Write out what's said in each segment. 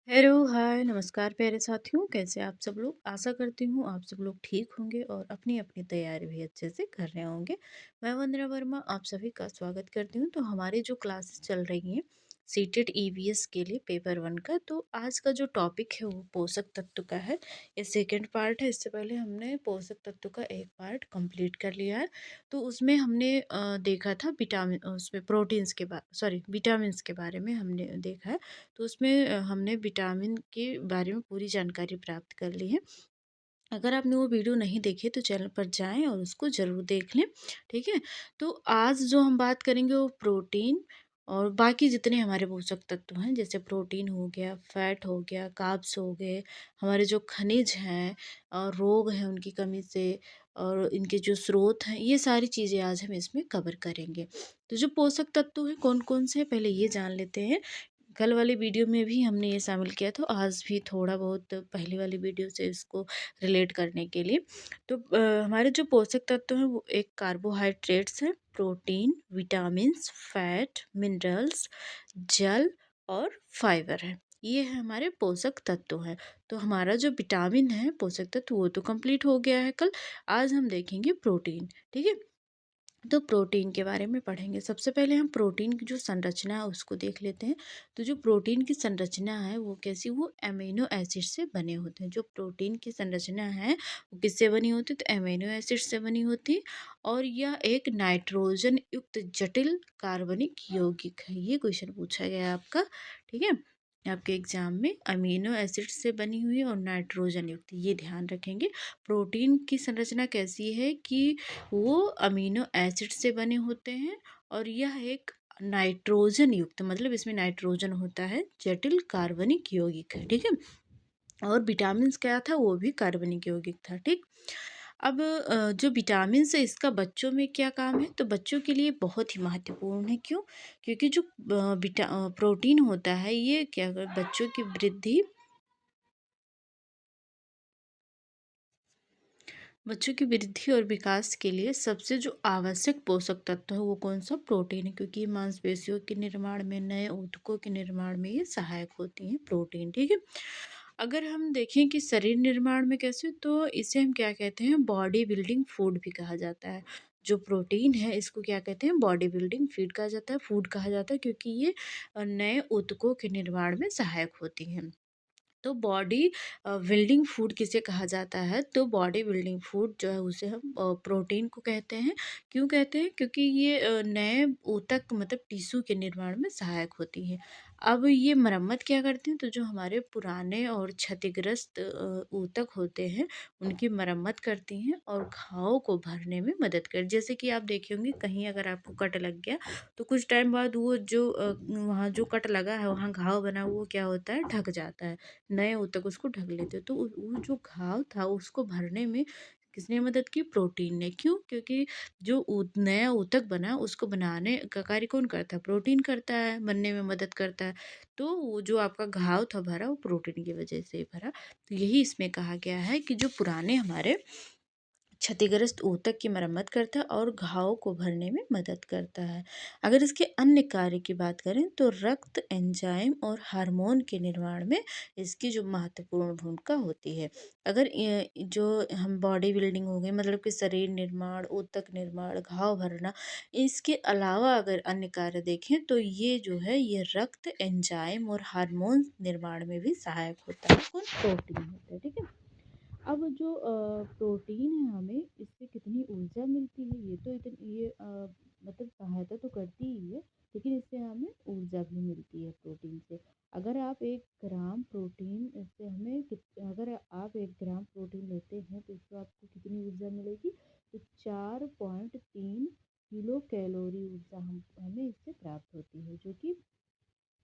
Hello, हाय, नमस्कार प्यारे साथियों, कैसे आप सब लोग? आशा करती हूँ आप सब लोग ठीक होंगे और अपनी-अपनी तैयारी भी अच्छे से कर रहे होंगे। मैं वंदना वर्मा आप सभी का स्वागत करती हूँ। तो हमारी जो क्लासेस चल रही हैं सीटेट ईवीएस के लिए पेपर 1 का, तो आज का जो टॉपिक है वो पोषक तत्व का है। ये सेकंड पार्ट है। इससे पहले हमने पोषक तत्व का एक पार्ट कंप्लीट कर लिया है। तो उसमें हमने देखा था उसमें प्रोटीन्स के विटामिन्स के बारे में हमने देखा है। तो उसमें हमने विटामिन के बारे में पूरी जानकारी प्राप्त कर ली है। अगर आपने वो वीडियो नहीं देखी तो चैनल पर जाएँ और उसको ज़रूर देख लें, ठीक है? तो आज जो हम बात करेंगे वो प्रोटीन और बाकी जितने हमारे पोषक तत्व हैं, जैसे प्रोटीन हो गया, फैट हो गया, कार्ब्स हो गए, हमारे जो खनिज हैं और रोग हैं उनकी कमी से और इनके जो स्रोत हैं, ये सारी चीज़ें आज हम इसमें कवर करेंगे। तो जो पोषक तत्व हैं कौन-कौन से हैं, पहले ये जान लेते हैं। कल वाली वीडियो में भी हमने ये शामिल किया था, आज भी थोड़ा बहुत पहले वाली वीडियो से इसको रिलेट करने के लिए। तो हमारे जो पोषक तत्व हैं वो एक कार्बोहाइड्रेट्स हैं, प्रोटीन, विटामिन्स, फैट, मिनरल्स, जल और फाइबर है। ये है हमारे पोषक तत्व हैं। तो हमारा जो विटामिन है पोषक तत्व वो तो कंप्लीट हो गया है कल। आज हम देखेंगे प्रोटीन, ठीक है? तो प्रोटीन के बारे में पढ़ेंगे। सबसे पहले हम प्रोटीन की जो संरचना है उसको देख लेते हैं। तो जो प्रोटीन की संरचना है वो कैसी, वो अमीनो एसिड से बने होते हैं। जो प्रोटीन की संरचना है वो किससे बनी होती है, तो अमीनो एसिड से बनी होती है। और यह एक नाइट्रोजन युक्त जटिल कार्बनिक यौगिक है। ये क्वेश्चन पूछा गया है आपका, ठीक है, आपके एग्जाम में। अमीनो एसिड से बनी हुई और नाइट्रोजन युक्त, ये ध्यान रखेंगे। प्रोटीन की संरचना कैसी है कि वो अमीनो एसिड से बने होते हैं और यह एक नाइट्रोजन युक्त, मतलब इसमें नाइट्रोजन होता है, जटिल कार्बनिक यौगिक है, ठीक है। और विटामिन क्या था, वो भी कार्बनिक यौगिक था, ठीक। अब जो विटामिन है इसका बच्चों में क्या काम है, तो बच्चों के लिए बहुत ही महत्वपूर्ण है। क्यों? क्योंकि जो प्रोटीन होता है ये बच्चों की वृद्धि, बच्चों की वृद्धि और विकास के लिए सबसे जो आवश्यक पोषक तत्व है वो कौन सा, प्रोटीन है। क्योंकि ये मांसपेशियों के निर्माण में, नए ऊतकों के निर्माण में ये सहायक होती हैं, प्रोटीन, ठीक है। अगर हम देखें कि शरीर निर्माण में कैसे, तो इसे हम क्या कहते हैं, बॉडी बिल्डिंग फूड भी कहा जाता है। जो प्रोटीन है इसको क्या कहते हैं, बॉडी बिल्डिंग फीड कहा जाता है, फूड कहा जाता है, क्योंकि ये नए ऊतकों के निर्माण में सहायक होती हैं। तो बॉडी बिल्डिंग फूड किसे कहा जाता है, तो बॉडी बिल्डिंग फूड जो है उसे हम प्रोटीन को कहते हैं। क्यों कहते हैं, क्योंकि ये नए ऊतक मतलब टिश्यू के निर्माण में सहायक होती हैं। अब ये मरम्मत क्या करती हैं, तो जो हमारे पुराने और क्षतिग्रस्त ऊतक होते हैं उनकी मरम्मत करती हैं और घाव को भरने में मदद कर, जैसे कि आप देखे होंगे कहीं अगर आपको कट लग गया तो कुछ टाइम बाद वो जो वहाँ जो कट लगा है वहाँ घाव बना वो क्या होता है, ढक जाता है, नए ऊतक उसको ढक लेते हैं। तो वो जो घाव था उसको भरने में किसने मदद की, प्रोटीन ने। क्यों? क्योंकि जो नया ऊतक बना उसको बनाने का कार्य कौन करता है, प्रोटीन करता है, बनने में मदद करता है। तो वो जो आपका घाव था भरा वो प्रोटीन की वजह से ही भरा। तो यही इसमें कहा गया है कि जो पुराने हमारे क्षतिग्रस्त ऊतक की मरम्मत करता है और घाव को भरने में मदद करता है। अगर इसके अन्य कार्य की बात करें तो रक्त, एंजाइम और हार्मोन के निर्माण में इसकी जो महत्वपूर्ण भूमिका होती है। अगर जो हम बॉडी बिल्डिंग हो गई, मतलब कि शरीर निर्माण, ऊतक निर्माण, घाव भरना, इसके अलावा अगर अन्य कार्य देखें तो ये जो है ये रक्त, एंजाइम और हार्मोन निर्माण में भी सहायक होता है। कौन? प्रोटीन होता है, ठीक है। अब जो प्रोटीन है हमें इससे कितनी ऊर्जा मिलती है, ये तो इतनी मतलब सहायता तो करती ही है, लेकिन इससे हमें ऊर्जा भी मिलती है प्रोटीन से। अगर आप 1 ग्राम प्रोटीन से अगर आप 1 ग्राम प्रोटीन लेते हैं तो इससे आपको कितनी ऊर्जा मिलेगी, तो 4.3 किलो कैलोरी ऊर्जा हमें इससे प्राप्त होती है, जो कि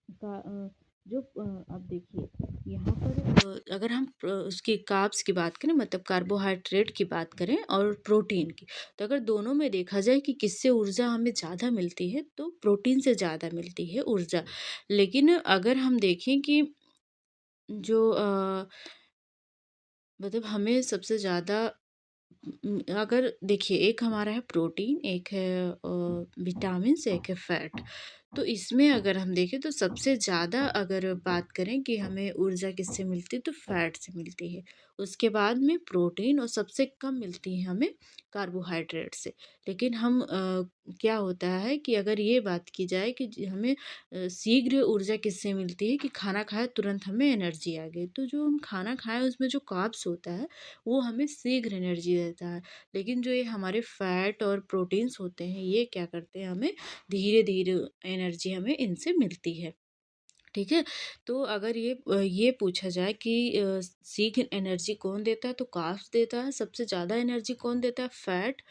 का जो अब देखिए यहाँ पर अगर हम उसकी कार्ब्स की बात करें, मतलब कार्बोहाइड्रेट की बात करें और प्रोटीन की, तो अगर दोनों में देखा जाए कि किससे ऊर्जा हमें ज़्यादा मिलती है, तो प्रोटीन से ज़्यादा मिलती है ऊर्जा। लेकिन अगर हम देखें कि जो मतलब हमें सबसे ज़्यादा अगर देखिए, एक हमारा है प्रोटीन, एक है विटामिन, एक है फैट। तो इसमें अगर हम देखें तो सबसे ज़्यादा अगर बात करें कि हमें ऊर्जा किससे मिलती है तो फैट से मिलती है। उसके बाद में प्रोटीन और सबसे कम मिलती है हमें कार्बोहाइड्रेट से। लेकिन हम क्या होता है कि अगर ये बात की जाए कि हमें शीघ्र ऊर्जा किससे मिलती है कि खाना खाए तुरंत हमें एनर्जी आ गई। तो जो हम खाना खाएँ उसमें जो कार्ब्स होता है वो हमें शीघ्र एनर्जी देता है। लेकिन जो ये हमारे फैट और प्रोटीन्स होते हैं ये क्या करते हैं हमें धीरे-धीरे एनर्जी हमें इनसे मिलती है। ठीक है? तो अगर ये पूछा जाए कि शीघ्र एनर्जी कौन देता है तो कार्ब्स देता है। सबसे ज़्यादा एनर्जी कौन देता है? फैट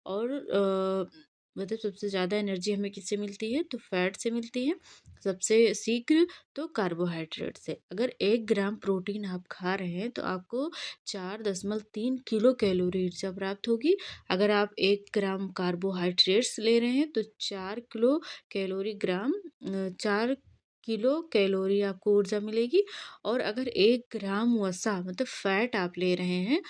और मतलब सबसे ज़्यादा एनर्जी हमें किससे मिलती है? तो फैट से मिलती है। सबसे शीघ्र तो कार्बोहाइड्रेट से। अगर 1 ग्राम प्रोटीन आप खा रहे हैं तो आपको 4.3 किलो कैलोरी ऊर्जा प्राप्त होगी। अगर आप 1 ग्राम कार्बोहाइड्रेट्स ले रहे हैं तो 4 किलो कैलोरी ग्राम 4 किलो कैलोरी आपको ऊर्जा मिलेगी। और अगर 1 ग्राम वसा मतलब फैट आप ले रहे हैं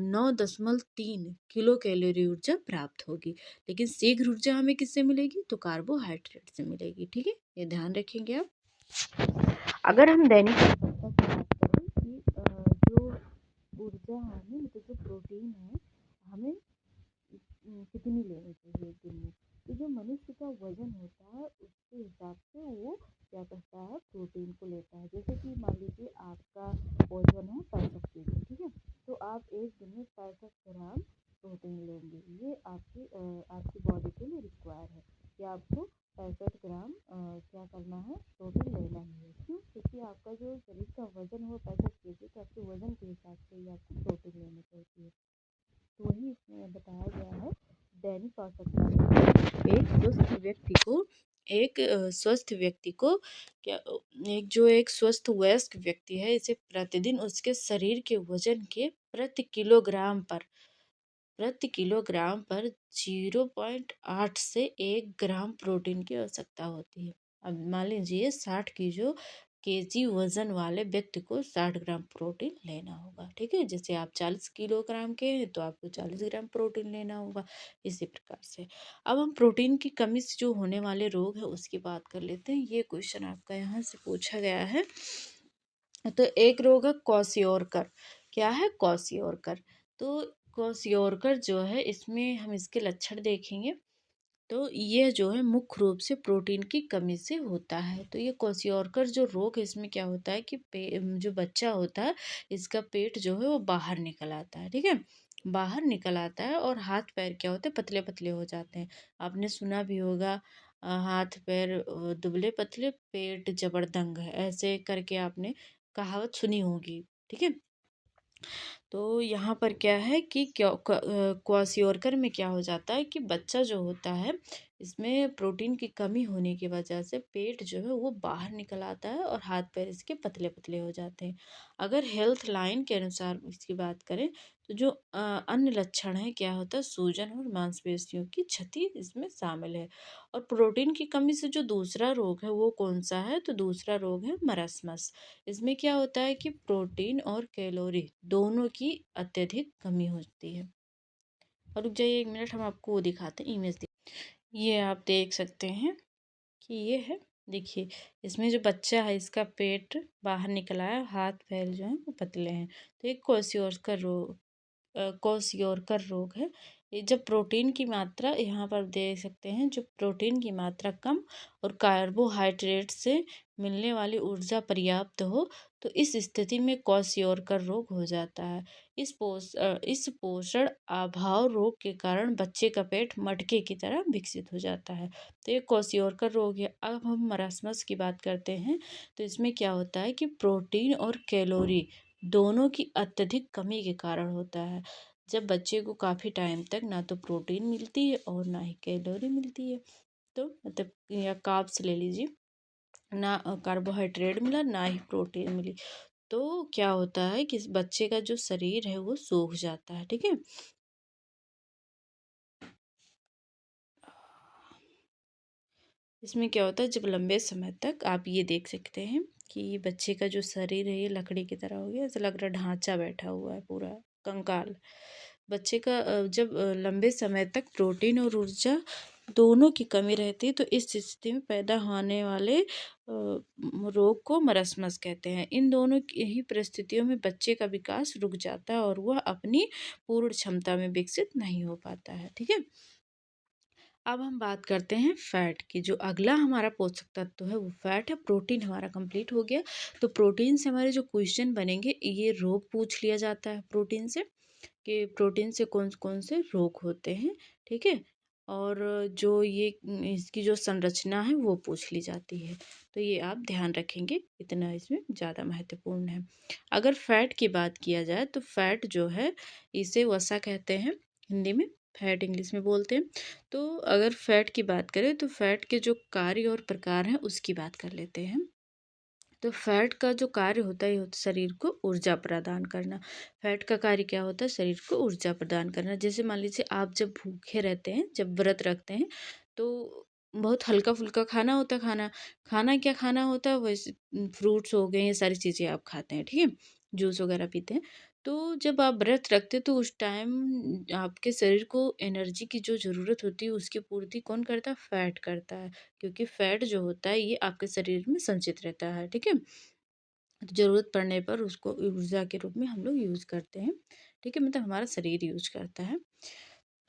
9.3 किलो कैलोरी ऊर्जा प्राप्त होगी। लेकिन शीघ्र ऊर्जा हमें किससे मिलेगी? तो कार्बोहाइड्रेट से मिलेगी। ठीक है? ये ध्यान रखेंगे आप। अगर हम दैनिक आवश्यकता की बात करें कि जो ऊर्जा हमें मतलब जो प्रोटीन है हमें कितनी लेनी चाहिए एक दिन में। तो जो मनुष्य का वजन होता है उसके हिसाब से वो क्या करता है प्रोटीन को लेता है। जैसे कि मान लीजिए आपका वजन है 65 केजी, ठीक है? तो आप एक दिन में 65 ग्राम प्रोटीन लेंगे। ये आपकी बॉडी के लिए रिक्वायर है कि आपको 65 ग्राम क्या करना है प्रोटीन लेना ही है। क्यों? क्योंकि आपका जो शरीर का वजन हो 65 केजी तो आपके वजन के हिसाब से ही आपको प्रोटीन लेनी पड़ती है। तो वही इसमें बताया गया है दैनिक आवश्यकता में एक स्वस्थ व्यक्ति को क्या एक स्वस्थ वयस्क व्यक्ति है इसे प्रतिदिन उसके शरीर के वजन के प्रति किलोग्राम पर 0.8 से 1 ग्राम प्रोटीन की आवश्यकता होती है। अब मान लीजिए 60 केजी वजन वाले व्यक्ति को 60 ग्राम प्रोटीन लेना होगा। ठीक है? जैसे आप 40 किलोग्राम के हैं तो आपको 40 ग्राम प्रोटीन लेना होगा। इसी प्रकार से अब हम प्रोटीन की कमी से जो होने वाले रोग है उसकी बात कर लेते हैं। ये क्वेश्चन आपका यहाँ से पूछा गया है। तो एक रोग है क्वाशियोरकर। क्या है? क्वाशियोरकर। तो क्वाशियोरकर जो है इसमें हम इसके लक्षण देखेंगे तो ये जो है मुख्य रूप से प्रोटीन की कमी से होता है। तो ये क्वाशियोरकर जो रोग है इसमें क्या होता है कि जो बच्चा होता है इसका पेट जो है वो बाहर निकल आता है। ठीक है? बाहर निकल आता है और हाथ पैर क्या होते हैं पतले पतले हो जाते हैं। आपने सुना भी होगा हाथ पैर दुबले पतले पेट जबरदंग है ऐसे करके आपने कहावत सुनी होगी। ठीक है? तो यहाँ पर क्या है कि क्वाशियोरकर में क्या हो जाता है कि बच्चा जो होता है इसमें प्रोटीन की कमी होने की वजह से पेट जो है वो बाहर निकल आता है और हाथ पैर इसके पतले पतले हो जाते हैं। अगर हेल्थ लाइन के अनुसार इसकी बात करें तो जो अन्य लक्षण है क्या होता है सूजन और मांसपेशियों की क्षति इसमें शामिल है। और प्रोटीन की कमी से जो दूसरा रोग है वो कौन सा है? तो दूसरा रोग है मरासमस। इसमें क्या होता है कि प्रोटीन और कैलोरी दोनों की अत्यधिक कमी होती है। और रुक जाइए 1 मिनट हम आपको वो दिखाते हैं इमेज ये आप देख सकते हैं कि ये है। देखिए इसमें जो बच्चा है इसका पेट बाहर निकला है हाथ पैर जो हैं वो पतले हैं। तो एक क्वाशियोरकर रोग है। ये जब प्रोटीन की मात्रा यहाँ पर देख सकते हैं जो प्रोटीन की मात्रा कम और कार्बोहाइड्रेट से मिलने वाली ऊर्जा पर्याप्त हो तो इस स्थिति में क्वाशियोरकर रोग हो जाता है। इस पोषण अभाव रोग के कारण बच्चे का पेट मटके की तरह विकसित हो जाता है। तो ये क्वाशियोरकर रोग है। अब हम मरासमस की बात करते हैं तो इसमें क्या होता है कि प्रोटीन और कैलोरी दोनों की अत्यधिक कमी के कारण होता है। जब बच्चे को काफ़ी टाइम तक ना तो प्रोटीन मिलती है और ना ही कैलोरी मिलती है। तो मतलब या कार्ब्स ले लीजिए ना कार्बोहाइड्रेट मिला ना ही प्रोटीन मिली तो क्या होता है कि इस बच्चे का जो शरीर है वो सूख जाता है। ठीक है? इसमें क्या होता है जब लंबे समय तक आप ये देख सकते हैं कि बच्चे का जो शरीर है ये लकड़ी की तरह हो गया ऐसा लग रहा है ढांचा बैठा हुआ है पूरा कंकाल। बच्चे का जब लंबे समय तक प्रोटीन और ऊर्जा दोनों की कमी रहती है, तो इस स्थिति में पैदा होने वाले रोग को मरस्मस कहते हैं। इन दोनों की ही परिस्थितियों में बच्चे का विकास रुक जाता है और वह अपनी पूर्ण क्षमता में विकसित नहीं हो पाता है। ठीक है। अब हम बात करते हैं फैट की। जो अगला हमारा पोषक तत्व है वो फैट है। प्रोटीन हमारा कंप्लीट हो गया। तो प्रोटीन से हमारे जो क्वेश्चन बनेंगे, ये रोग पूछ लिया जाता है प्रोटीन से, कि प्रोटीन से कौन कौन से रोग होते हैं। ठीक है। और जो ये इसकी जो संरचना है वो पूछ ली जाती है। तो ये आप ध्यान रखेंगे, इतना इसमें ज़्यादा महत्वपूर्ण है। अगर फैट की बात किया जाए तो फैट जो है, इसे वसा कहते हैं हिंदी में, फैट इंग्लिश में बोलते हैं। तो अगर फैट की बात करें तो फैट के जो कार्य और प्रकार हैं उसकी बात कर लेते हैं। तो फैट का जो कार्य होता है, ये होता है शरीर को ऊर्जा प्रदान करना। फैट का कार्य क्या होता है? शरीर को ऊर्जा प्रदान करना। जैसे मान लीजिए आप जब भूखे रहते हैं, जब व्रत रखते हैं, तो बहुत हल्का फुल्का खाना होता है। खाना खाना क्या खाना होता है? वैसे फ्रूट्स हो गए, ये सारी चीज़ें आप खाते हैं। ठीक है। जूस वगैरह पीते हैं। तो जब आप व्रत रखते हैं तो उस टाइम आपके शरीर को एनर्जी की जो ज़रूरत होती है उसकी पूर्ति कौन करता है? फैट करता है। क्योंकि फैट जो होता है ये आपके शरीर में संचित रहता है। ठीक है। तो ज़रूरत पड़ने पर उसको ऊर्जा के रूप में हम लोग यूज़ करते हैं। ठीक है। मतलब हमारा शरीर यूज़ करता है।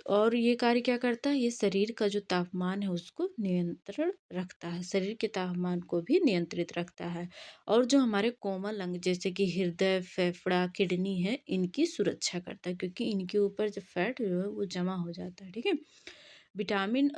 और ये कार्य क्या करता है? ये शरीर का जो तापमान है उसको नियंत्रण रखता है। शरीर के तापमान को भी नियंत्रित रखता है। और जो हमारे कोमल अंग जैसे कि हृदय, फेफड़ा, किडनी है, इनकी सुरक्षा करता है, क्योंकि इनके ऊपर जब फैट जो है वो जमा हो जाता है। ठीक है। विटामिन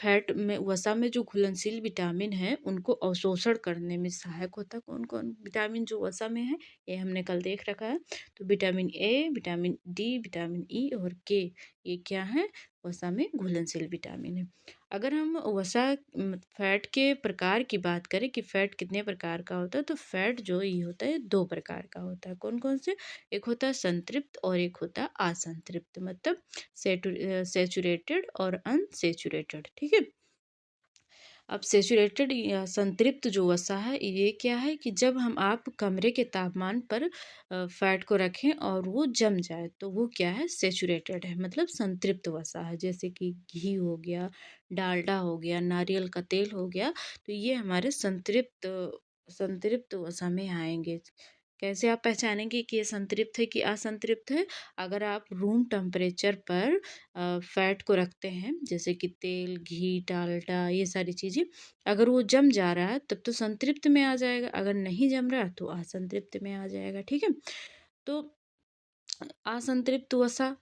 फैट में, वसा में जो घुलनशील विटामिन है उनको अवशोषण करने में सहायक होता है। कौन कौन विटामिन जो वसा में है, ये हमने कल देख रखा है। तो vitamin A, vitamin D, vitamin E और के, ये क्या है? वसा में घुलनशील विटामिन है। अगर हम वसा फैट के प्रकार की बात करें कि फैट कितने प्रकार का होता है, तो फैट जो ये होता है दो प्रकार का होता है। कौन कौन से? एक होता है संतृप्त और एक होता है असंतृप्त। मतलब सेचुरेटेड और अनसेचुरेटेड। ठीक है। अब सेचुरेटेड या संतृप्त जो वसा है, ये क्या है कि जब हम आप कमरे के तापमान पर फैट को रखें और वो जम जाए, तो वो क्या है? सेचुरेटेड है, मतलब संतृप्त वसा है। जैसे कि घी हो गया, डालडा हो गया, नारियल का तेल हो गया, तो ये हमारे संतृप्त संतृप्त वसा में आएंगे। कैसे आप पहचानेंगे कि ये संतृप्त है कि असंतृप्त है? अगर आप रूम टेम्परेचर पर फैट को रखते हैं, जैसे कि तेल, घी, डालडा, ये सारी चीज़ें, अगर वो जम जा रहा है तब तो संतृप्त में आ जाएगा, अगर नहीं जम रहा तो असंतृप्त में आ जाएगा। ठीक है। तो असंतृप्त वसा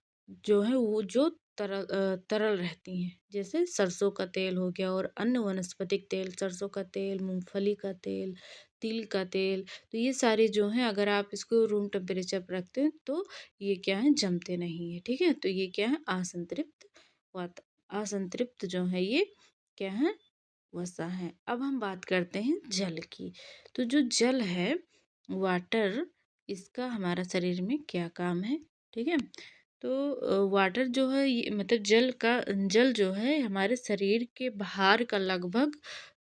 जो है वो जो तरल रहती हैं, जैसे सरसों का तेल हो गया और अन्य वनस्पतिक तेल, सरसों का तेल, मूंगफली का तेल, तिल का तेल, तो ये सारे जो हैं अगर आप इसको रूम टेम्परेचर पर रखते हैं तो ये क्या है? जमते नहीं है। ठीक है। तो ये क्या है? असंतृप्त वात असंतृप्त जो है ये क्या है? वसा है। अब हम बात करते हैं जल की। तो जो जल है, वाटर, इसका हमारा शरीर में क्या काम है? ठीक है। तो वाटर जो है ये, मतलब जल जो है हमारे शरीर के बाहर का लगभग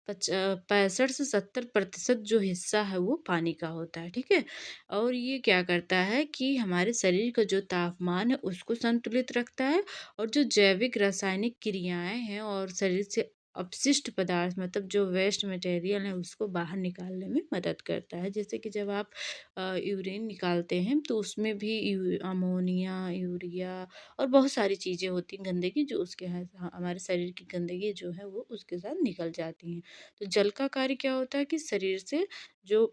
65 से 70% जो हिस्सा है वो पानी का होता है। ठीक है। और ये क्या करता है कि हमारे शरीर का जो तापमान है उसको संतुलित रखता है, और जो जैविक रासायनिक क्रियाएं हैं और शरीर से अपशिष्ट पदार्थ, मतलब जो वेस्ट मटेरियल है उसको बाहर निकालने में मदद करता है। जैसे कि जब आप यूरिन निकालते हैं तो उसमें भी अमोनिया, यूरिया और बहुत सारी चीज़ें होती हैं गंदगी, जो उसके हमारे शरीर की गंदगी जो है वो उसके साथ निकल जाती हैं। तो जल का कार्य क्या होता है कि शरीर से जो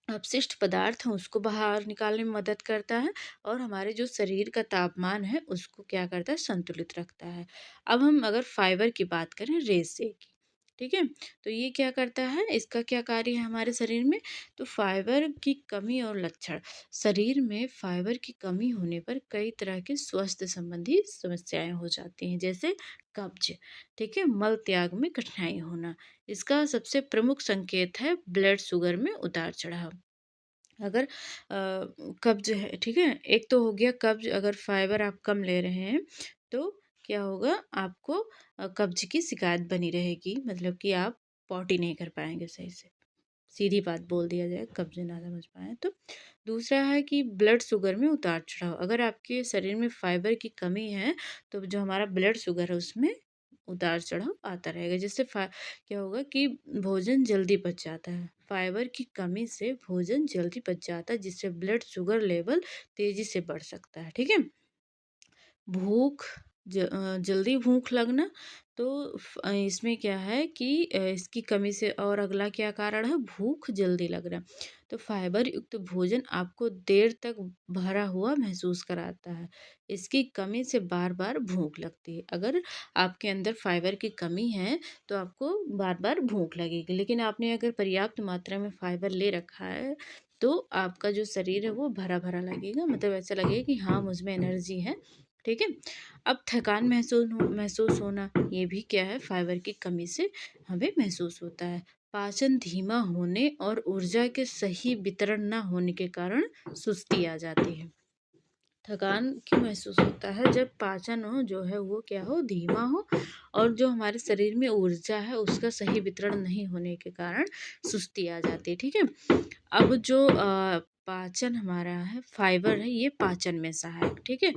अपशिष्ट पदार्थ हैं उसको बाहर निकालने में मदद करता है, और हमारे जो शरीर का तापमान है उसको क्या करता है? संतुलित रखता है। अब हम अगर फाइबर की बात करें, रेशे की, ठीक है, तो ये क्या करता है? इसका क्या कार्य है हमारे शरीर में? तो फाइबर की कमी और लक्षण। शरीर में फाइबर की कमी होने पर कई तरह के स्वास्थ्य संबंधी समस्याएं हो जाती हैं, जैसे कब्ज, ठीक है, मल त्याग में कठिनाई होना। इसका सबसे प्रमुख संकेत है ब्लड शुगर में उतार चढ़ाव। अगर कब्ज है, ठीक है, एक तो हो गया कब्ज, अगर फाइबर आप कम ले रहे हैं तो क्या होगा? आपको कब्ज की शिकायत बनी रहेगी, मतलब कि आप पॉटी नहीं कर पाएंगे सही से। सीधी बात बोल दिया जाए, कब्ज ना समझ पाए तो। दूसरा है कि ब्लड शुगर में उतार चढ़ाव। अगर आपके शरीर में फाइबर की कमी है तो जो हमारा ब्लड शुगर है उसमें उतार चढ़ाव आता रहेगा। जिससे क्या होगा कि भोजन जल्दी पच जाता है। फाइबर की कमी से भोजन जल्दी पच जाता है, जिससे ब्लड शुगर लेवल तेजी से बढ़ सकता है। ठीक है। भूख जल्दी भूख लगना, तो इसमें क्या है कि इसकी कमी से और अगला क्या कारण है, भूख जल्दी लगना। तो फाइबर युक्त भोजन आपको देर तक भरा हुआ महसूस कराता है। इसकी कमी से बार बार भूख लगती है। अगर आपके अंदर फाइबर की कमी है तो आपको बार बार भूख लगेगी, लेकिन आपने अगर पर्याप्त मात्रा में फाइबर ले रखा है तो आपका जो शरीर है वो भरा भरा लगेगा, मतलब ऐसा लगेगा कि हाँ, मुझ में एनर्जी है। ठीक है। अब थकान महसूस होना, ये भी क्या है, फाइबर की कमी से हमें महसूस होता है। पाचन धीमा होने और ऊर्जा के सही वितरण ना होने के कारण सुस्ती आ जाती है। थकान क्यों महसूस होता है, जब पाचन हो जो है वो क्या हो, धीमा हो, और जो हमारे शरीर में ऊर्जा है उसका सही वितरण नहीं होने के कारण सुस्ती आ जाती है। ठीक है। अब जो पाचन हमारा है, फाइबर है, ये पाचन में सहायक। ठीक है।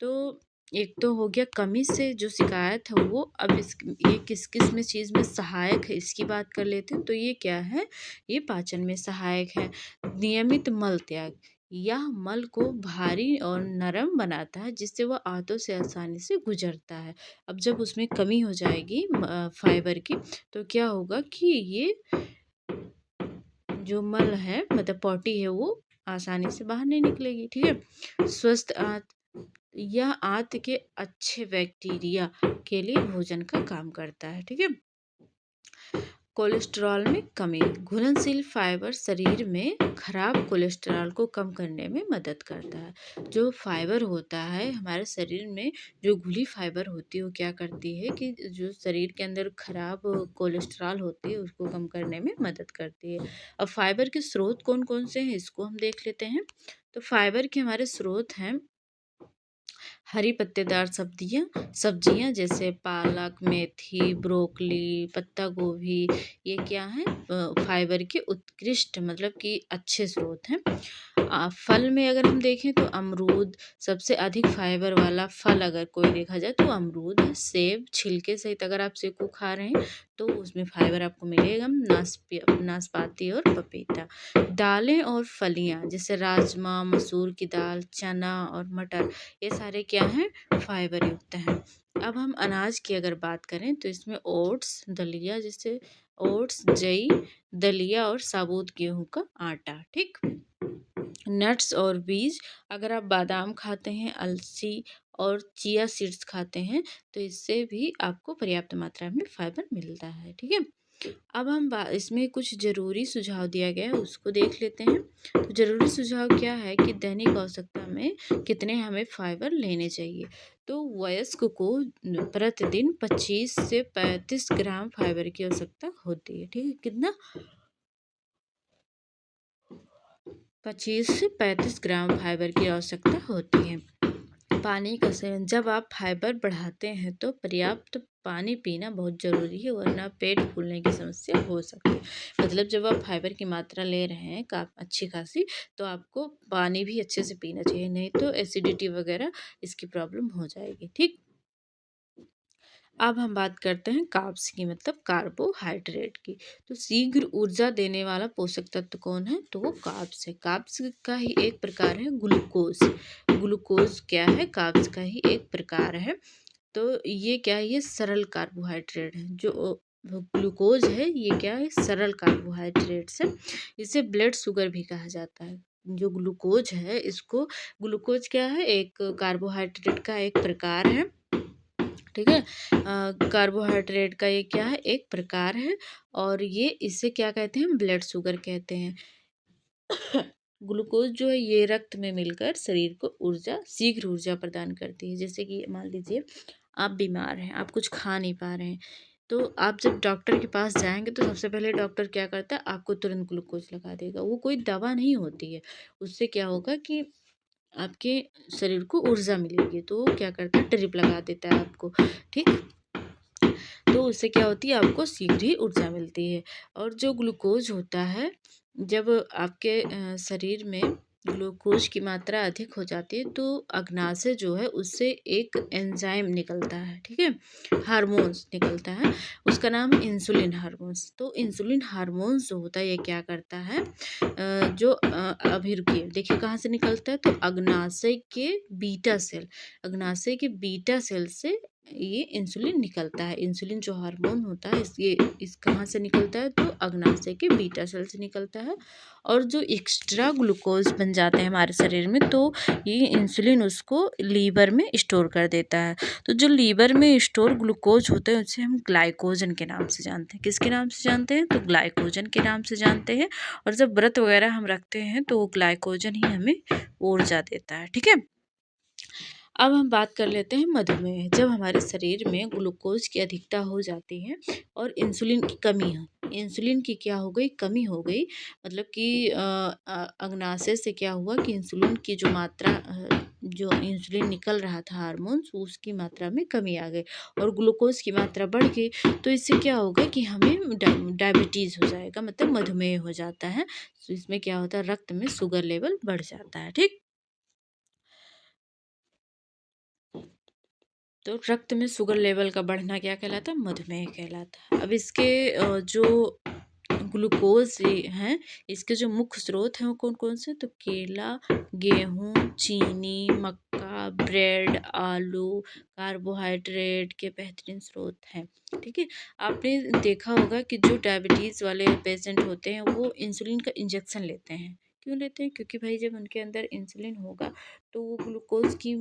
तो एक तो हो गया कमी से जो शिकायत है वो। अब ये किस किस में चीज़ में सहायक है इसकी बात कर लेते हैं। तो ये क्या है, ये पाचन में सहायक है। नियमित मल त्याग, यह मल को भारी और नरम बनाता है, जिससे वह आंतों से आसानी से गुजरता है। अब जब उसमें कमी हो जाएगी फाइबर की, तो क्या होगा कि ये जो मल है, मतलब पॉटी है, वो आसानी से बाहर नहीं निकलेगी। ठीक है। स्वस्थ आंत, यह आंत के अच्छे बैक्टीरिया के लिए भोजन का काम करता है। ठीक है। कोलेस्ट्रॉल में कमी, घुलनशील फाइबर शरीर में खराब कोलेस्ट्रॉल को कम करने में मदद करता है। जो फाइबर होता है हमारे शरीर में, जो घुली फाइबर होती है वो क्या करती है कि जो शरीर के अंदर खराब कोलेस्ट्रॉल होती है उसको कम करने में मदद करती है। अब फाइबर के स्रोत कौन कौन से हैं इसको हम देख लेते हैं। तो फाइबर के हमारे स्रोत हैं हरी पत्तेदार सब्जियां जैसे पालक, मेथी, ब्रोकली, पत्ता गोभी, ये क्या है, फाइबर के उत्कृष्ट, मतलब कि अच्छे स्रोत हैं। फल में अगर हम देखें तो अमरूद सबसे अधिक फाइबर वाला फल, अगर कोई देखा जाए तो अमरूद है। सेब छिलके सहित अगर आप सेब को खा रहे हैं तो उसमें फाइबर आपको मिलेगा। नाशपाती और पपीता। दालें और फलियां जैसे राजमा, मसूर की दाल, चना और मटर, ये सारे क्या हैं, फाइबर युक्त हैं। अब हम अनाज की अगर बात करें तो इसमें ओट्स, दलिया, जैसे ओट्स, जई, दलिया और साबुत गेहूं का आटा। ठीक। नट्स और बीज, अगर आप बादाम खाते हैं, अलसी और चिया सीड्स खाते हैं तो इससे भी आपको पर्याप्त मात्रा में फाइबर मिलता है। ठीक है। अब हम इसमें कुछ ज़रूरी सुझाव दिया गया है उसको देख लेते हैं। तो ज़रूरी सुझाव क्या है कि दैनिक आवश्यकता में कितने हमें फाइबर लेने चाहिए। तो वयस्क को प्रतिदिन 25 से 35 ग्राम फाइबर की आवश्यकता होती है। ठीक है। कितना, 25 से 35 ग्राम फाइबर की आवश्यकता होती है। पानी का सेवन, जब आप फाइबर बढ़ाते हैं तो पर्याप्त पानी पीना बहुत ज़रूरी है, वरना पेट फूलने की समस्या हो सकती है। मतलब जब आप फाइबर की मात्रा ले रहे हैं अच्छी खासी, तो आपको पानी भी अच्छे से पीना चाहिए, नहीं तो एसिडिटी वगैरह इसकी प्रॉब्लम हो जाएगी। ठीक। अब हम बात करते हैं कार्ब्स की, मतलब कार्बोहाइड्रेट की। तो शीघ्र ऊर्जा देने वाला पोषक तत्व कौन है, तो वो कार्ब्स है। कार्ब्स का ही एक प्रकार है ग्लूकोज। ग्लूकोज क्या है, कार्ब्स का ही एक प्रकार है। तो ये क्या है, ये सरल कार्बोहाइड्रेट है। जो ग्लूकोज है ये क्या है, सरल कार्बोहाइड्रेट्स है। इसे ब्लड शुगर भी कहा जाता है। जो ग्लूकोज है इसको, ग्लूकोज क्या है, एक कार्बोहाइड्रेट का एक प्रकार है। ठीक है। कार्बोहाइड्रेट का ये क्या है, एक प्रकार है, और ये इसे क्या कहते हैं, ब्लड शुगर कहते हैं। ग्लूकोज जो है ये रक्त में मिलकर शरीर को शीघ्र ऊर्जा प्रदान करती है। जैसे कि मान लीजिए आप बीमार हैं, आप कुछ खा नहीं पा रहे हैं, तो आप जब डॉक्टर के पास जाएंगे तो सबसे पहले डॉक्टर क्या करता है, आपको तुरंत ग्लूकोज लगा देगा। वो कोई दवा नहीं होती है। उससे क्या होगा कि आपके शरीर को ऊर्जा मिलेगी, तो वो क्या करता है, ड्रिप लगा देता है आपको। ठीक। तो उससे क्या होती है, आपको शीघ्र ही ऊर्जा मिलती है। और जो ग्लूकोज होता है, जब आपके शरीर में ग्लूकोज की मात्रा अधिक हो जाती है तो अग्नाशय जो है उससे एक एंजाइम निकलता है, ठीक है, हार्मोन्स निकलता है, उसका नाम है इंसुलिन हार्मोन्स। तो इंसुलिन हार्मोन्स जो होता है ये क्या करता है, जो अभी रुकिए, देखिए कहाँ से निकलता है, तो अग्नाशय के बीटा सेल, अग्नाशय के बीटा सेल से ये इंसुलिन निकलता है। इंसुलिन जो हार्मोन होता है इस कहाँ से निकलता है, तो अग्नाशय के बीटा सेल से निकलता है। और जो एक्स्ट्रा ग्लूकोज बन जाते हैं हमारे शरीर में, तो ये इंसुलिन उसको लीवर में स्टोर कर देता है। तो जो लीवर में स्टोर ग्लूकोज होते हैं उसे हम ग्लाइकोजन के नाम से जानते हैं। किसके नाम से जानते हैं, तो ग्लाइकोजन के नाम से जानते हैं। और जब व्रत वगैरह हम रखते हैं तो वो ग्लाइकोजन ही हमें ऊर्जा देता है, ठीक है। अब हम बात कर लेते हैं मधुमेह। जब हमारे शरीर में ग्लूकोज की अधिकता हो जाती है और इंसुलिन की कमी हो, इंसुलिन की क्या हो गई, कमी हो गई, मतलब कि अग्नाशय से क्या हुआ कि इंसुलिन की जो मात्रा जो इंसुलिन निकल रहा था हार्मोन्स, उसकी मात्रा में कमी आ गई और ग्लूकोज की मात्रा बढ़ गई। तो इससे क्या होगा कि हमें डायबिटीज़ हो जाएगा, मतलब मधुमेह हो जाता है। तो इसमें क्या होता है, रक्त में शुगर लेवल बढ़ जाता है, ठीक। तो रक्त में शुगर लेवल का बढ़ना क्या कहलाता है, मधुमेह कहलाता है। अब इसके जो ग्लूकोज ये हैं, इसके जो मुख्य स्रोत हैं वो कौन कौन से, तो केला, गेहूँ, चीनी, मक्का, ब्रेड, आलू, कार्बोहाइड्रेट के बेहतरीन स्रोत हैं, ठीक है। आपने देखा होगा कि जो डायबिटीज़ वाले पेशेंट होते हैं वो इंसुलिन का इंजेक्शन लेते हैं। क्यों लेते हैं, क्योंकि भाई जब उनके अंदर इंसुलिन होगा तो वो ग्लूकोज की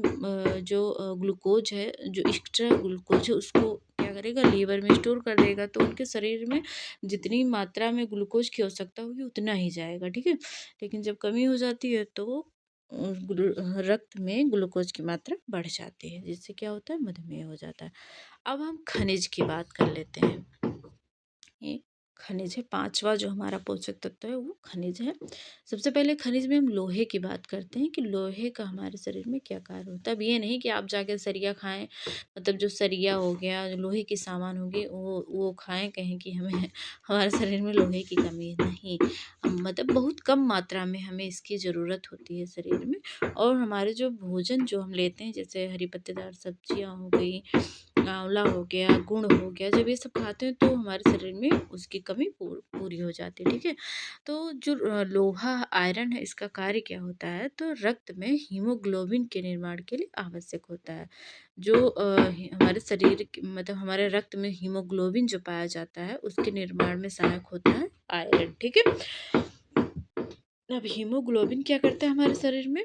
जो ग्लूकोज है, जो एक्स्ट्रा ग्लूकोज है उसको क्या करेगा, लीवर में स्टोर कर देगा। तो उनके शरीर में जितनी मात्रा में ग्लूकोज की आवश्यकता होगी उतना ही जाएगा, ठीक है। लेकिन जब कमी हो जाती है तो रक्त में ग्लूकोज की मात्रा बढ़ जाती है, जिससे क्या होता है, मधुमेह हो जाता है। अब हम खनिज की बात कर लेते हैं। ये खनिज है, पांचवा जो हमारा पोषक तत्व है वो खनिज है। सबसे पहले खनिज में हम लोहे की बात करते हैं कि लोहे का हमारे शरीर में क्या कार्य होता है। अब ये नहीं कि आप जाके सरिया खाएं, मतलब जो सरिया हो गया, जो लोहे की सामान होगी वो खाएं, कहें कि हमें हमारे शरीर में लोहे की कमी है, नहीं। मतलब बहुत कम मात्रा में हमें इसकी ज़रूरत होती है शरीर में। और हमारे जो भोजन जो हम लेते हैं, जैसे हरी पत्तेदार सब्जियां हो गई, आंवला हो गया, गुड़ हो गया, जब ये सब खाते हैं तो हमारे शरीर में उसकी कमी पूरी हो जाती है, ठीक है। तो जो लोहा आयरन है, इसका कार्य क्या होता है, तो रक्त में हीमोग्लोबिन के निर्माण के लिए आवश्यक होता है। जो हमारे शरीर मतलब हमारे रक्त में हीमोग्लोबिन जो पाया जाता है उसके निर्माण में सहायक होता है आयरन, ठीक है। अब हीमोग्लोबिन क्या करता है हमारे शरीर में,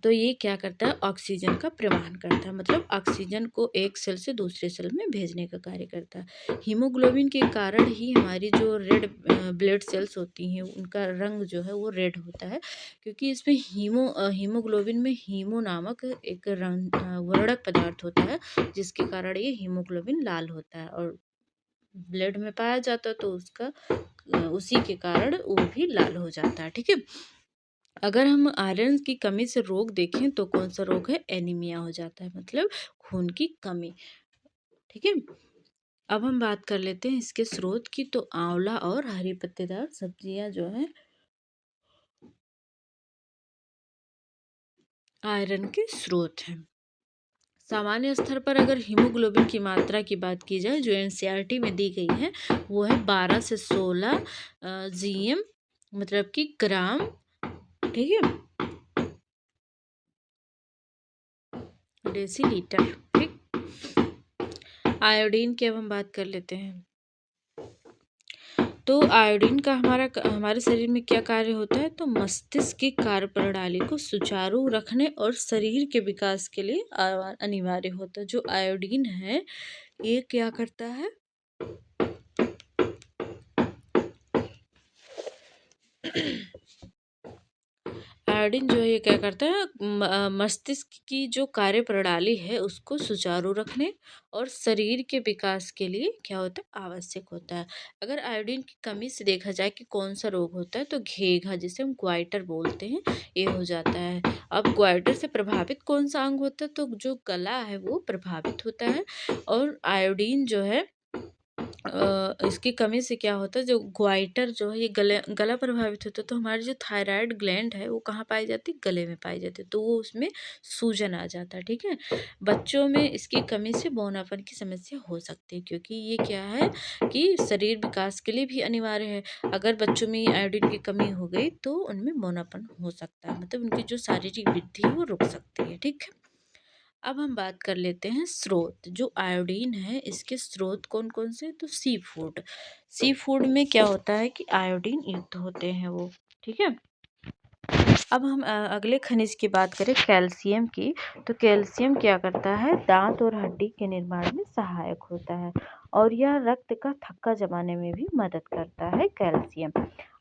तो ये क्या करता है, ऑक्सीजन का प्रवाहन करता है, मतलब ऑक्सीजन को एक सेल से दूसरे सेल में भेजने का कार्य करता है। हीमोग्लोबिन के कारण ही हमारी जो रेड ब्लड सेल्स होती हैं उनका रंग जो है वो रेड होता है, क्योंकि इसमें हीमोग्लोबिन में हीमो नामक एक वर्णक पदार्थ होता है, जिसके कारण ये हीमोग्लोबिन लाल होता है और ब्लड में पाया जाता है, तो उसका उसी के कारण वो भी लाल हो जाता है, ठीक है। अगर हम आयरन की कमी से रोग देखें तो कौन सा रोग है, एनीमिया हो जाता है, मतलब खून की कमी, ठीक है। अब हम बात कर लेते हैं इसके स्रोत की, तो आंवला और हरी पत्तेदार सब्जियां जो है आयरन के स्रोत हैं। सामान्य स्तर पर अगर हीमोग्लोबिन की मात्रा की बात की जाए जो एनसीईआरटी में दी गई है, वो है 12 से 16 जीएम, मतलब कि ग्राम, ठीक है, डेसीलीटर, ठीक। आयोडीन की अब हम बात कर लेते हैं। तो आयोडीन का हमारे शरीर में क्या कार्य होता है, तो मस्तिष्क की कार्यप्रणाली को सुचारू रखने और शरीर के विकास के लिए अनिवार्य होता है। जो आयोडीन है ये क्या करता है, आयोडीन जो है ये क्या करता है, मस्तिष्क की जो कार्य प्रणाली है उसको सुचारू रखने और शरीर के विकास के लिए क्या होता है, आवश्यक होता है। अगर आयोडीन की कमी से देखा जाए कि कौन सा रोग होता है, तो घेघा, जिसे हम ग्वाइटर बोलते हैं, ये हो जाता है। अब ग्वाइटर से प्रभावित कौन सा अंग होता है, तो जो गला है वो प्रभावित होता है। और आयोडीन जो है इसकी कमी से क्या होता है, जो ग्वाइटर जो है ये गले गला प्रभावित होता है, तो हमारी जो थायराइड ग्लैंड है वो कहाँ पाई जाती है, गले में पाई जाती है, तो वो उसमें सूजन आ जाता है। ठीक है, बच्चों में इसकी कमी से बौनापन की समस्या हो सकती है, क्योंकि ये क्या है कि शरीर विकास के लिए भी अनिवार्य है। अगर बच्चों में आयोडीन की कमी हो गई तो उनमें बौनापन हो सकता है, मतलब उनकी जो शारीरिक वृद्धि है वो रुक सकती है। ठीक है, अब हम बात कर लेते हैं स्रोत। जो आयोडीन है इसके स्रोत कौन कौन से, तो सी फूड। सी फूड में क्या होता है कि आयोडीन युक्त होते हैं वो। ठीक है, अब हम अगले खनिज की बात करें कैल्शियम की, तो कैल्शियम क्या करता है, दांत और हड्डी के निर्माण में सहायक होता है और यह रक्त का थक्का जमाने में भी मदद करता है कैल्शियम।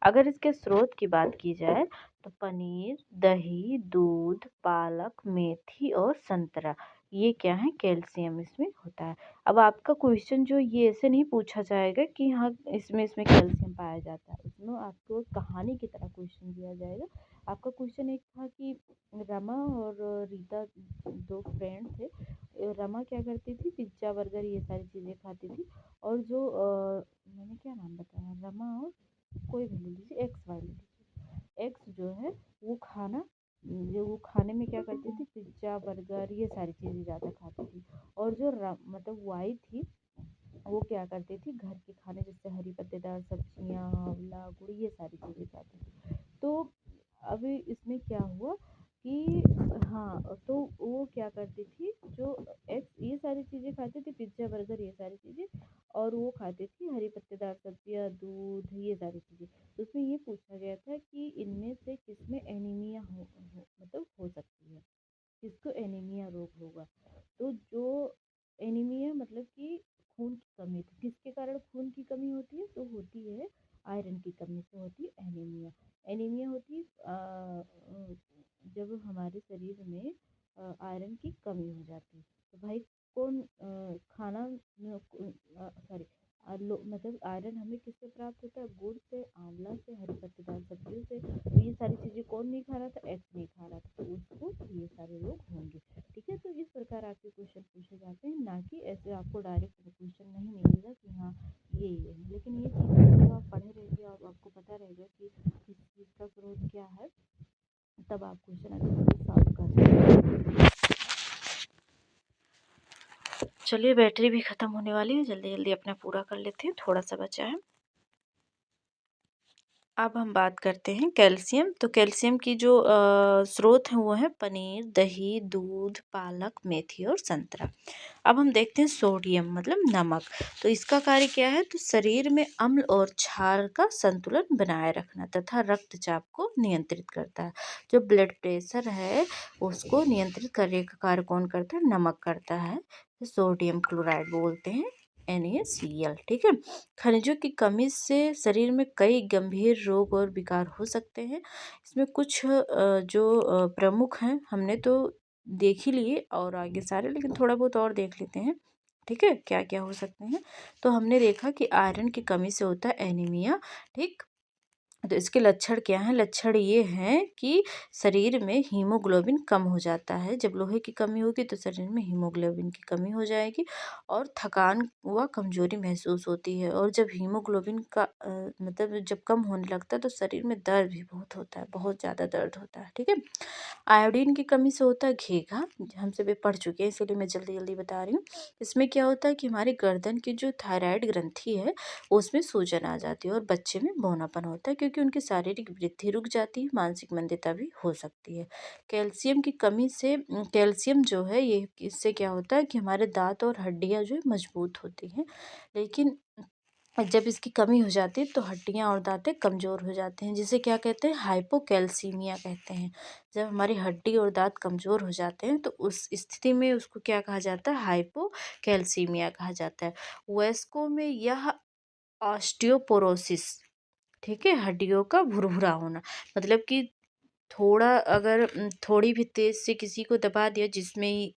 अगर इसके स्रोत की बात की जाए तो पनीर, दही, दूध, पालक, मेथी और संतरा, ये क्या है, कैल्शियम इसमें होता है। अब आपका क्वेश्चन जो ये ऐसे नहीं पूछा जाएगा कि हाँ इसमें कैल्शियम पाया जाता है, इसमें आपको कहानी की तरह क्वेश्चन दिया जाएगा। आपका क्वेश्चन एक था कि रमा और रीता दो फ्रेंड थे। रमा क्या करती थी, पिज्ज़ा बर्गर ये सारी चीज़ें खाती थी, और जो मैंने क्या नाम बताया, रमा और कोई भी ले लीजिए, एक्स वाई ले लीजिए। एक्स जो है वो खाना, जो वो खाने में क्या करती थी, पिज्ज़ा बर्गर ये सारी चीज़ें ज़्यादा खाती थी, और जो मतलब वाई थी वो क्या करती थी, घर के खाने जैसे हरी पत्तेदार सब्जियाँ, आंवला, गुड़ ये सारी चीज़ें खाती थी। तो अभी इसमें क्या हुआ कि हाँ, तो वो क्या करती थी, जो एक्स ये सारी चीज़ें खाती थी, पिज्ज़ा बर्गर ये सारी चीज़ें, और वो खाती थी हरी पत्तेदार सब्जियाँ, दूध ये सारी चीज़ें। तो उसमें ये पूछा गया था कि इनमें से किसमें एनीमिया मतलब हो सकती है, किसको एनीमिया रोग होगा। तो जो एनीमिया मतलब कि खून की कमी, तो किसके कारण खून की कमी होती है, तो होती है आयरन की कमी से होती है एनीमिया। एनीमिया होती है जब हमारे शरीर में आयरन की कमी हो जाती है। तो भाई कौन खाना सॉरी मतलब आयरन हमें किससे प्राप्त होता है, गुड़ से, आंवला से, हरी पत्तेदार सब्जियों से। तो ये सारी चीज़ें कौन नहीं खा रहा था, एक्स नहीं खा रहा था, तो उसको ये सारे रोग होंगे। ठीक है, तो इस प्रकार आपके क्वेश्चन पूछे जाते हैं, ना कि ऐसे आपको डायरेक्ट क्वेश्चन नहीं मिलेगा कि हाँ ये है। लेकिन ये चीज़ें जब आप पढ़े रहेंगे और आपको पता रहेगा कि किस चीज़ का स्रोत क्या है, तब आप क्वेश्चन अच्छे से सॉल्व कर सकते हैं। चलिए, बैटरी भी ख़त्म होने वाली है, जल्दी जल्दी अपना पूरा कर लेते हैं, थोड़ा सा बचा है। अब हम बात करते हैं कैल्शियम। तो कैल्शियम की जो स्रोत हैं वो है पनीर, दही, दूध, पालक, मेथी और संतरा। अब हम देखते हैं सोडियम मतलब नमक। तो इसका कार्य क्या है, तो शरीर में अम्ल और क्षार का संतुलन बनाए रखना तथा रक्तचाप को नियंत्रित करता है। जो ब्लड प्रेशर है उसको नियंत्रित करने का कार्य कौन करता है, नमक करता है। तो सोडियम क्लोराइड बोलते हैं, NaCl। ठीक है, खनिजों की कमी से शरीर में कई गंभीर रोग और विकार हो सकते हैं। इसमें कुछ जो प्रमुख हैं हमने तो देख ही लिए और आगे सारे, लेकिन थोड़ा बहुत और देख लेते हैं। ठीक है, क्या क्या हो सकते हैं। तो हमने देखा कि आयरन की कमी से होता है एनीमिया। ठीक, तो इसके लक्षण क्या हैं, लक्षण ये हैं कि शरीर में हीमोग्लोबिन कम हो जाता है। जब लोहे की कमी होगी तो शरीर में हीमोग्लोबिन की कमी हो जाएगी और थकान व कमजोरी महसूस होती है। और जब हीमोग्लोबिन का मतलब जब कम होने लगता है तो शरीर में दर्द भी बहुत होता है, बहुत ज़्यादा दर्द होता है। ठीक है, आयोडीन की कमी से होता है घेघा, हम सभी पढ़ चुके हैं इसीलिए मैं जल्दी जल्दी बता रही हूँ। इसमें क्या होता है कि हमारी गर्दन की जो थायराइड ग्रंथि है उसमें सूजन आ जाती है और बच्चे में बौनापन होता है, क्योंकि उनकी शारीरिक वृद्धि रुक जाती है, मानसिक मंदता भी हो सकती है। कैल्शियम की कमी से कैल्शियम जो है ये, इससे क्या होता है कि हमारे दांत और हड्डियां जो है मजबूत होती हैं, लेकिन जब इसकी कमी हो जाती है तो हड्डियां और दांतें कमज़ोर हो जाते हैं, जिसे क्या कहते हैं, हाइपोकैल्सीमिया कहते हैं। जब हमारी हड्डी और दांत कमज़ोर हो जाते हैं तो उस स्थिति में उसको क्या कहा जाता है, हाइपोकैल्सीमिया कहा जाता है। वयस्कों में यह ऑस्टियोपोरोसिस, ठीक है, हड्डियों का भुरभुरा होना, मतलब कि थोड़ा अगर थोड़ी भी तेज़ से किसी को दबा दिया जिसमें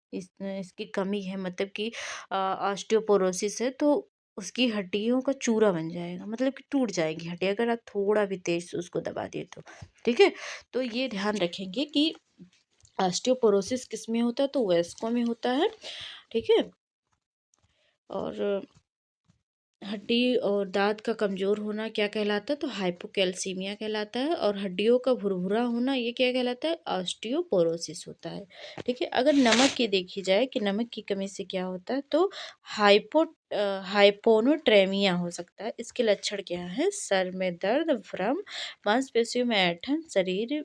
इसकी कमी है, मतलब कि ऑस्टियोपोरोसिस है, तो उसकी हड्डियों का चूरा बन जाएगा, मतलब कि टूट जाएगी हड्डी अगर आप थोड़ा भी तेज़ से उसको दबा दिए तो। ठीक है, तो ये ध्यान रखेंगे कि ऑस्टियोपोरोसिस किस में होता है, तो वयस्कों में होता है। ठीक है, और हड्डी और दाँत का कमज़ोर होना क्या कहलाता है? तो हाइपोकैल्सीमिया कहलाता है। और हड्डियों का भुरभुरा होना ये क्या कहलाता है? ऑस्टियोपोरोसिस होता है। ठीक है? अगर नमक की देखी जाए कि नमक की कमी से क्या होता है, तो हाइपोनोट्रेमिया हो सकता है। इसके लक्षण क्या हैं? सर में दर्द, भ्रम, मांसपेशियों में ऐंठन, शरीर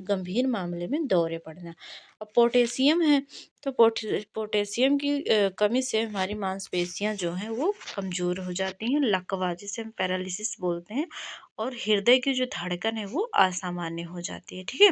गंभीर मामले में दौरे पड़ना। अब पोटेशियम है, तो पोटेशियम की कमी से हमारी मांसपेशियां जो हैं वो कमज़ोर हो जाती हैं, लकवा जिसे हम पैरालिसिस बोलते हैं, और हृदय की जो धड़कन है वो असामान्य हो जाती है। ठीक है?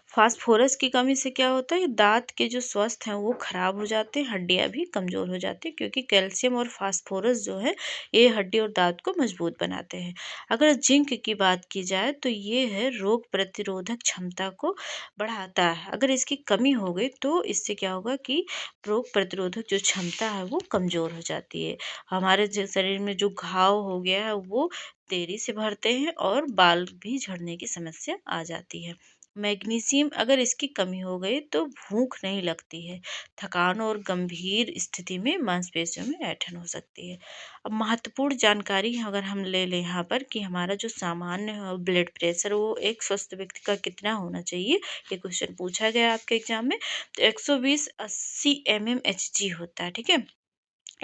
फास्फोरस की कमी से क्या होता है? दांत के जो स्वस्थ हैं वो खराब हो जाते हैं, हड्डियां भी कमज़ोर हो जाती हैं, क्योंकि कैल्शियम और फास्फोरस जो है ये हड्डी और दांत को मजबूत बनाते हैं। अगर जिंक की बात की जाए तो ये है रोग प्रतिरोधक क्षमता को बढ़ाता है। अगर इसकी कमी हो गई तो इससे क्या होगा कि रोग प्रतिरोधक जो क्षमता है वो कमज़ोर हो जाती है। हमारे शरीर में जो घाव हो गया है वो देरी से भरते हैं और बाल भी झड़ने की समस्या आ जाती है। मैग्नीशियम अगर इसकी कमी हो गई तो भूख नहीं लगती है, थकान और गंभीर स्थिति में मांसपेशियों में ऐंठन हो सकती है। अब महत्वपूर्ण जानकारी अगर हम ले लें यहाँ पर कि हमारा जो सामान्य ब्लड प्रेशर वो एक स्वस्थ व्यक्ति का कितना होना चाहिए, ये क्वेश्चन पूछा गया आपके एग्जाम में। तो 120/80 mmHg होता है। ठीक है?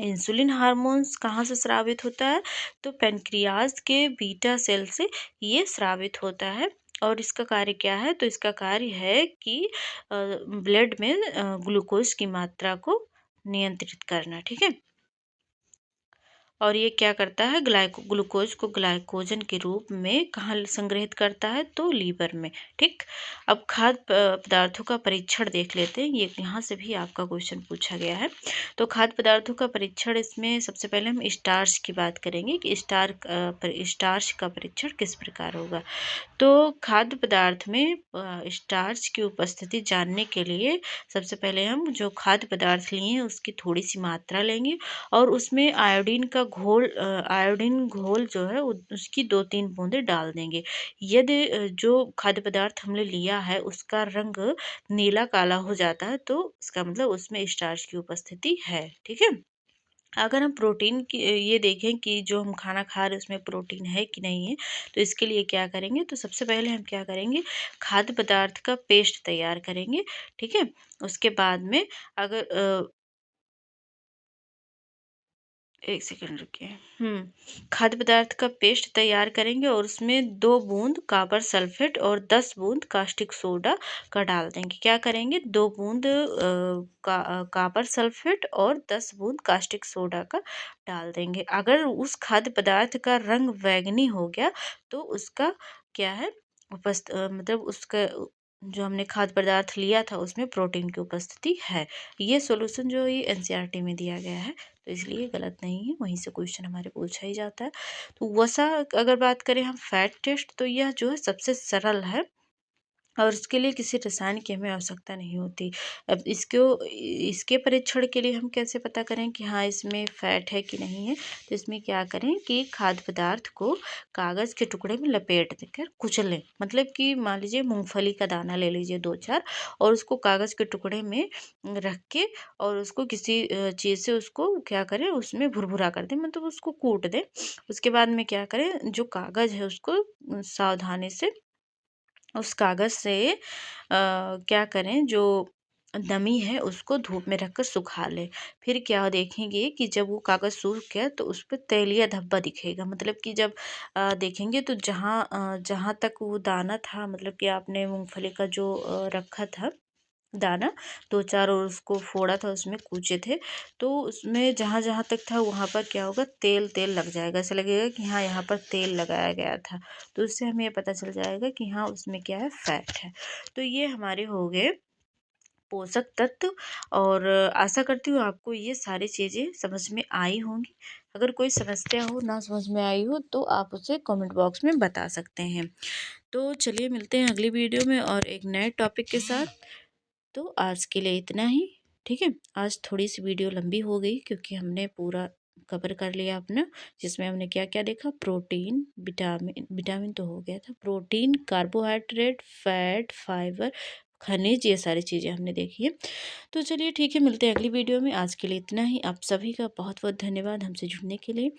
इंसुलिन हार्मोन्स कहाँ से स्रावित होता है? तो पेनक्रियाज के बीटा सेल से ये स्रावित होता है। और इसका कार्य क्या है? तो इसका कार्य है कि ब्लड में ग्लूकोज की मात्रा को नियंत्रित करना। ठीक है? और ये क्या करता है? ग्लूकोज को ग्लाइकोजन के रूप में कहाँ संग्रहित करता है? तो लीवर में। ठीक। अब खाद्य पदार्थों का परीक्षण देख लेते हैं, ये यहाँ से भी आपका क्वेश्चन पूछा गया है। तो खाद्य पदार्थों का परीक्षण, इसमें सबसे पहले हम स्टार्च की बात करेंगे कि स्टार्च का परीक्षण किस प्रकार होगा। तो खाद्य पदार्थ में स्टार्च की उपस्थिति जानने के लिए सबसे पहले हम जो खाद्य पदार्थ लिए हैं उसकी थोड़ी सी मात्रा लेंगे और उसमें आयोडीन घोल जो है उसकी 2-3 बूंदें डाल देंगे। यदि जो खाद्य पदार्थ हमने लिया है उसका रंग नीला काला हो जाता है तो इसका मतलब उसमें स्टार्च की उपस्थिति है। ठीक है? अगर हम प्रोटीन की ये देखें कि जो हम खाना खा रहे हैं उसमें प्रोटीन है कि नहीं है, तो इसके लिए क्या करेंगे? तो सबसे पहले हम क्या करेंगे? खाद्य पदार्थ का पेस्ट तैयार करेंगे। ठीक है? उसके बाद में अगर 1 सेकंड रुकिए। खाद्य पदार्थ का पेस्ट तैयार करेंगे और उसमें 2 बूंद कॉपर सल्फेट और 10 बूंद कास्टिक सोडा का डाल देंगे। क्या करेंगे? 2 बूंद कॉपर सल्फेट और 10 बूंद कास्टिक सोडा का डाल देंगे। अगर उस खाद्य पदार्थ का रंग बैंगनी हो गया तो उसका क्या है? मतलब उसका जो हमने खाद्य पदार्थ लिया था उसमें प्रोटीन की उपस्थिति है। ये सॉल्यूशन जो ये एनसीईआरटी में दिया गया है, तो इसलिए गलत नहीं है, वहीं से क्वेश्चन हमारे पूछा ही जाता है। तो वसा अगर बात करें हम फैट टेस्ट, तो यह जो है सबसे सरल है और इसके लिए किसी रसायन की हमें आवश्यकता नहीं होती। अब इसके परीक्षण के लिए हम कैसे पता करें कि हाँ इसमें फैट है कि नहीं है? तो इसमें क्या करें कि खाद्य पदार्थ को कागज़ के टुकड़े में लपेट देकर कुचलें। मतलब कि मान लीजिए मूंगफली का दाना ले लीजिए 2-4 और उसको कागज़ के टुकड़े में रख के और उसको किसी चीज़ से उसको क्या करें? उसमें भुरभुरा कर दें, मतलब उसको कूट दें। उसके बाद में क्या करें? जो कागज़ है उसको सावधानी से उस कागज़ से क्या करें? जो नमी है उसको धूप में रखकर सुखा लें। फिर क्या देखेंगे कि जब वो कागज़ सूख गया तो उस पे तैलीय धब्बा दिखेगा। मतलब कि जब देखेंगे तो जहाँ तक वो दाना था, मतलब कि आपने मूँगफली का जो रखा था दाना 2-4 और उसको फोड़ा था, उसमें कूचे थे, तो उसमें जहाँ-जहाँ तक था वहाँ पर क्या होगा? तेल-तेल लग जाएगा। ऐसा लगेगा कि हाँ, यहाँ पर तेल लगाया गया था। तो उससे हमें ये पता चल जाएगा कि हाँ, उसमें क्या है? फैट है। तो ये हमारे हो गए पोषक तत्व। और आशा करती हूँ आपको ये सारी चीज़ें समझ में आई होंगी। अगर कोई समस्या हो, ना समझ में आई हो, तो आप उसे कमेंट बॉक्स में बता सकते हैं। तो चलिए मिलते हैं अगली वीडियो में और एक नए टॉपिक के साथ। तो आज के लिए इतना ही। ठीक है? आज थोड़ी सी वीडियो लंबी हो गई क्योंकि हमने पूरा कवर कर लिया अपना, जिसमें हमने क्या क्या देखा? प्रोटीन, विटामिन विटामिन तो हो गया था, प्रोटीन, कार्बोहाइड्रेट, फैट, फाइबर, खनिज, ये सारी चीज़ें हमने देखी है। तो चलिए ठीक है, मिलते हैं अगली वीडियो में। आज के लिए इतना ही। आप सभी का बहुत बहुत धन्यवाद हमसे जुड़ने के लिए।